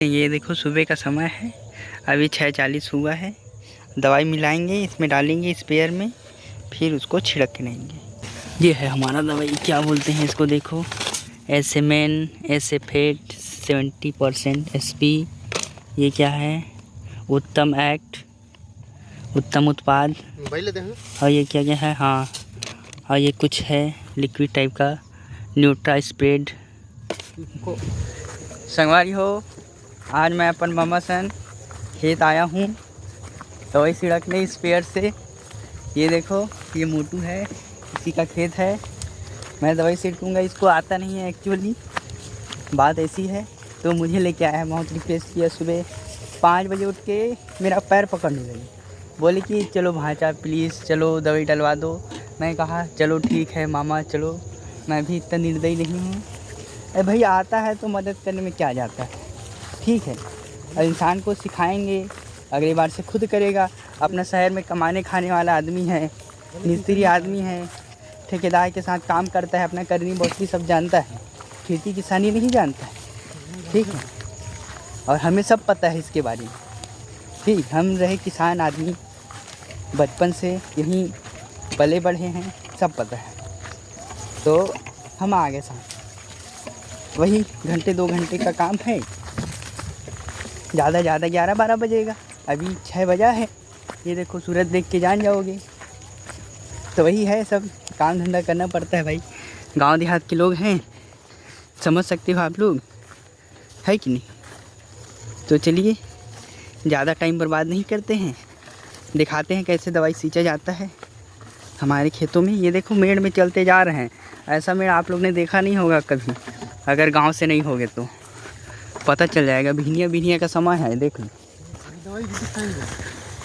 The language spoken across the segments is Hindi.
ये देखो सुबह का समय है, अभी 6:40 हुआ है। दवाई मिलाएंगे, इसमें डालेंगे स्प्रेयर में, फिर उसको छिड़क लेंगे। ये है हमारा दवाई, क्या बोलते हैं इसको, देखो एसएमएन एसेफेट 70% एसपी। ये क्या है, उत्तम एक्ट, उत्तम उत्पाद। और ये क्या क्या है, हाँ, और ये कुछ है लिक्विड टाइप का, न्यूट्रा स्प्रेड। संगवारी हो, आज मैं अपन मामा सन खेत आया हूँ दवाई छिड़कने स्प्रेयर से। ये देखो, ये मोटू है, इसी का खेत है। मैं दवाई छिड़कूँगा, इसको आता नहीं है एक्चुअली, बात ऐसी है। तो मुझे लेके आया है, बहुत रिक्वेस्ट किया, सुबह 5 बजे उठ के मेरा पैर पकड़ने लगी, बोले कि चलो भांजा प्लीज़ चलो दवाई डलवा दो। मैं कहा चलो ठीक है मामा चलो, मैं भी इतना निर्दयी नहीं हूँ। अरे भाई आता है तो मदद करने में क्या जाता है, ठीक है। और इंसान को सिखाएंगे, अगली बार से खुद करेगा। अपना शहर में कमाने खाने वाला आदमी है, मिस्त्री आदमी है, ठेकेदार के साथ काम करता है, अपना करनी बौछली सब जानता है, खेती किसानी नहीं जानता है, ठीक है। और हमें सब पता है इसके बारे में, ठीक। हम रहे किसान आदमी, बचपन से यहीं पले बढ़े हैं, सब पता है। तो हम आगे साथ वही घंटे 2 घंटे का काम है, ज़्यादा 11-12 बजेगा, अभी 6 बजा है। ये देखो सूरज देख के जान जाओगे। तो वही है, सब काम धंधा करना पड़ता है भाई, गांव देहात के लोग हैं, समझ सकते हो आप लोग, है कि नहीं। तो चलिए ज़्यादा टाइम बर्बाद नहीं करते हैं, दिखाते हैं कैसे दवाई सींचा जाता है हमारे खेतों में। ये देखो मेड़ में चलते जा रहे हैं, ऐसा मेड़ आप लोग ने देखा नहीं होगा कभी, अगर गांव से नहीं होगे तो पता चल जाएगा। भिनिया का समय है, देख लो।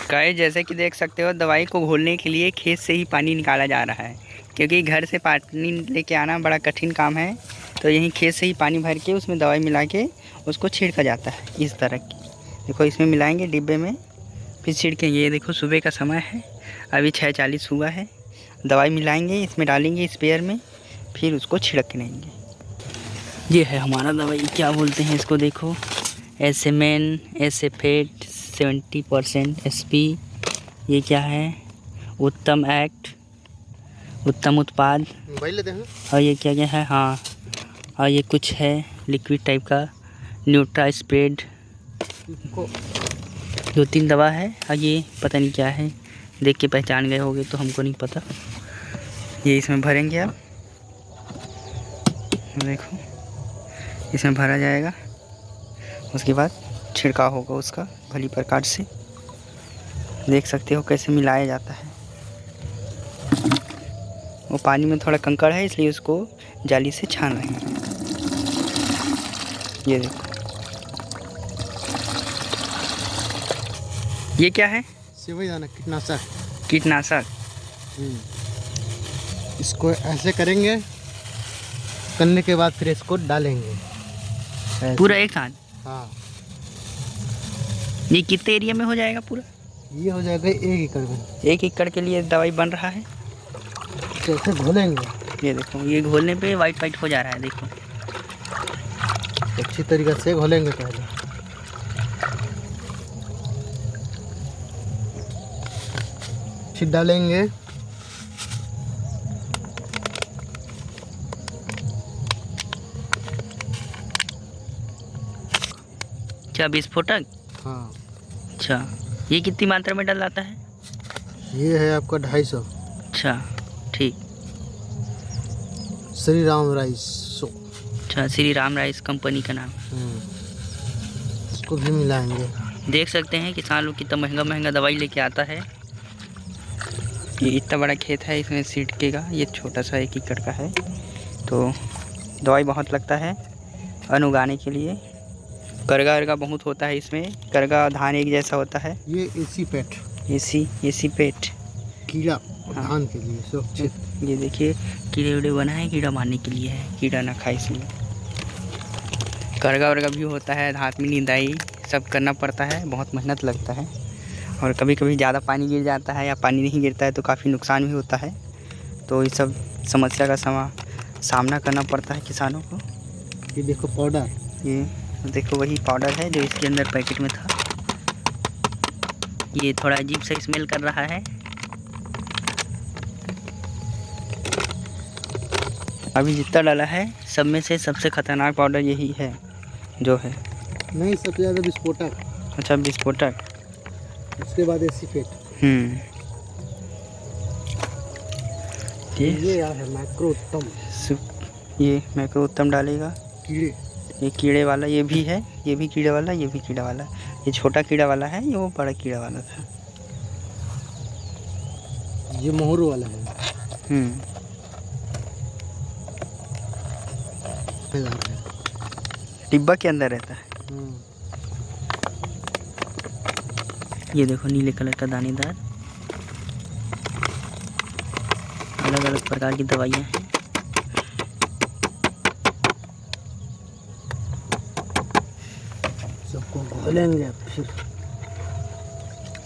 कहे जैसे कि देख सकते हो, दवाई को घोलने के लिए खेत से ही पानी निकाला जा रहा है, क्योंकि घर से पानी लेके आना बड़ा कठिन काम है। तो यहीं खेत से ही पानी भर के उसमें दवाई मिला के उसको छिड़का जाता है इस तरह की। देखो इसमें मिलाएंगे डिब्बे में, फिर छिड़केंगे। ये देखो सुबह का समय है, अभी 6:40 हुआ है। दवाई मिलाएंगे, इसमें डालेंगे स्प्रेयर में, फिर उसको छिड़क लेंगे। ये है हमारा दवाई, क्या बोलते हैं इसको, देखो एसएमएन एसेफेट 70% एसपी। ये क्या है, उत्तम एक्ट, उत्तम उत्पाद। और ये क्या क्या है, हाँ, और ये कुछ है लिक्विड टाइप का, न्यूट्रा स्प्रेड। 2-3 दवा है, और ये पता नहीं क्या है, देख के पहचान गए होगे, तो हमको नहीं पता। ये इसमें भरेंगे आप, देखो इसमें भरा जाएगा, उसके बाद छिड़काव होगा उसका भली प्रकार से। देख सकते हो कैसे मिलाया जाता है। वो पानी में थोड़ा कंकड़ है, इसलिए उसको जाली से छान रहे हैं। ये देखो, ये क्या है, कीटनाशक। इसको ऐसे करेंगे, करने के बाद फिर इसको डालेंगे पूरा एक साथ। हाँ, ये कितने एरिया में हो जाएगा पूरा? ये हो जाएगा 1 एकड़ में। 1 एकड़ के लिए दवाई बन रहा है। कैसे घोलेंगे, ये देखो, ये घोलने पे वाइट हो जा रहा है, देखो अच्छी तरीके से घोलेंगे। पहले फिर डालेंगे क्या विस्फोटक? हाँ, अच्छा, ये कितनी मात्रा में डलाता है? ये है आपका 250। अच्छा ठीक। श्री राम राइस। अच्छा, श्री राम राइस कंपनी का नाम। इसको भी मिलाएंगे। देख सकते हैं किसान लोग कितना महंगा दवाई लेके आता है। ये इतना बड़ा खेत है, इसमें छिड़केगा, ये छोटा सा 1 एकड़ का है, तो दवाई बहुत लगता है अन्न उगाने के लिए। करगा बहुत होता है इसमें, करगा धान एक जैसा होता है। ये एसी पेट कीड़ा, धान के लिए सुरक्षित। ये देखिए कीड़े उड़े बना है, कीड़ा मारने के लिए है, कीड़ा ना खाए इसमें। करगा भी होता है, धात में निदाई सब करना पड़ता है, बहुत मेहनत लगता है। और कभी कभी ज़्यादा पानी गिर जाता है या पानी नहीं गिरता है तो काफ़ी नुकसान भी होता है। तो ये सब समस्या का सामना करना पड़ता है किसानों को। ये देखो पाउडर, ये देखो वही पाउडर है जो इसके अंदर पैकेट में था। ये थोड़ा अजीब सा स्मेल कर रहा है। अभी जितना डाला है सब में से सबसे खतरनाक पाउडर यही है जो है। नहीं, सबसे ज़्यादा विस्फोटक। अच्छा, विस्फोटक। उसके बाद एसीफेट। ये यार है मैक्रो उत्तम। ये मैक्रो उत्तम डालेगा। कीड़े, ये कीड़े वाला ये भी है, ये भी कीड़े वाला, ये भी कीड़ा वाला। ये छोटा कीड़ा वाला है, ये वो बड़ा कीड़ा वाला था। ये मोहरू वाला है। डिब्बा के अंदर रहता है। ये देखो नीले कलर का दानेदार, अलग अलग प्रकार की दवाइयाँ हैं। सबको घोलेंगे फिर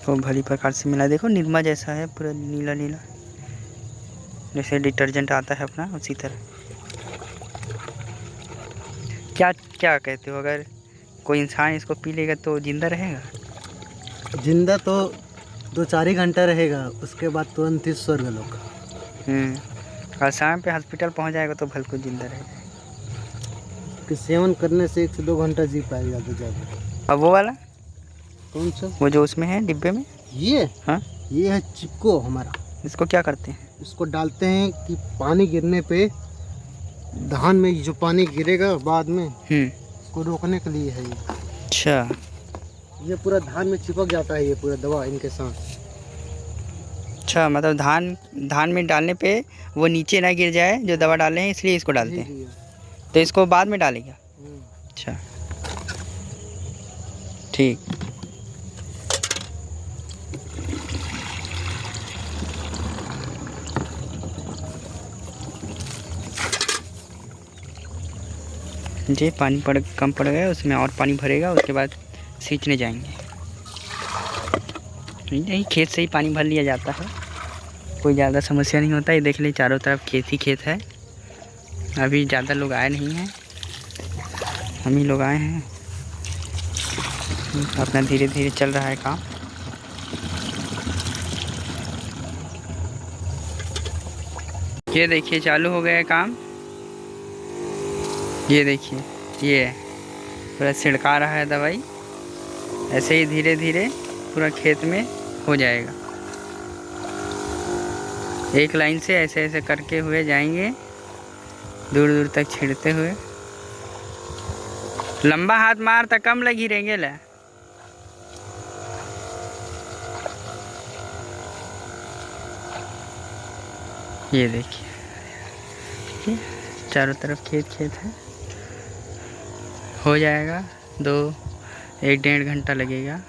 तो भली प्रकार से मिला। देखो निरमा जैसा है, पूरा नीला नीला, जैसे डिटर्जेंट आता है अपना उसी तरह। क्या क्या कहते हो, अगर कोई इंसान इसको पी लेगा तो जिंदा रहेगा? जिंदा तो 2-4 ही घंटा रहेगा, उसके बाद तुरंत ही स्वर्ग लोक। और शाम पे हॉस्पिटल पहुंच जाएगा तो भल को जिंदा रहेगा। कि सेवन करने से 1 से 2 घंटा जी पाएगा ज़्यादा। और वो वाला कौन सा? वो जो उसमें है डिब्बे में। ये हाँ, ये है चिपको हमारा। इसको क्या करते हैं? इसको डालते हैं कि पानी गिरने पे धान में जो पानी गिरेगा बाद में, उसको रोकने के लिए है ये। अच्छा, ये पूरा धान में चिपक जाता है, ये पूरा दवा इनके साथ। अच्छा, मतलब धान में डालने पे वो नीचे ना गिर जाए जो दवा डाले हैं, इसलिए इसको डालते हैं। तो इसको बाद में डालेगा। अच्छा, ठीक। जी, पानी कम पड़ गया, उसमें और पानी भरेगा, उसके बाद सींचने जाएंगे। नहीं, खेत से ही पानी भर लिया जाता है, कोई ज़्यादा समस्या नहीं होता। ये देख ले चारों तरफ खेत ही खेत है। अभी ज़्यादा लोग आए नहीं हैं, हम ही लोग आए हैं। अपना धीरे धीरे चल रहा है काम। ये देखिए चालू हो गया है काम। ये देखिए, ये पूरा छिड़का रहा है दवाई। ऐसे ही धीरे धीरे पूरा खेत में हो जाएगा। एक लाइन से ऐसे ऐसे करके हुए जाएंगे, दूर दूर तक छिड़ते हुए। लंबा हाथ मार तक कम लगी रहेंगे ला। ये देखिए, चारों तरफ खेत खेत है। हो जाएगा 1-1.5 घंटा लगेगा।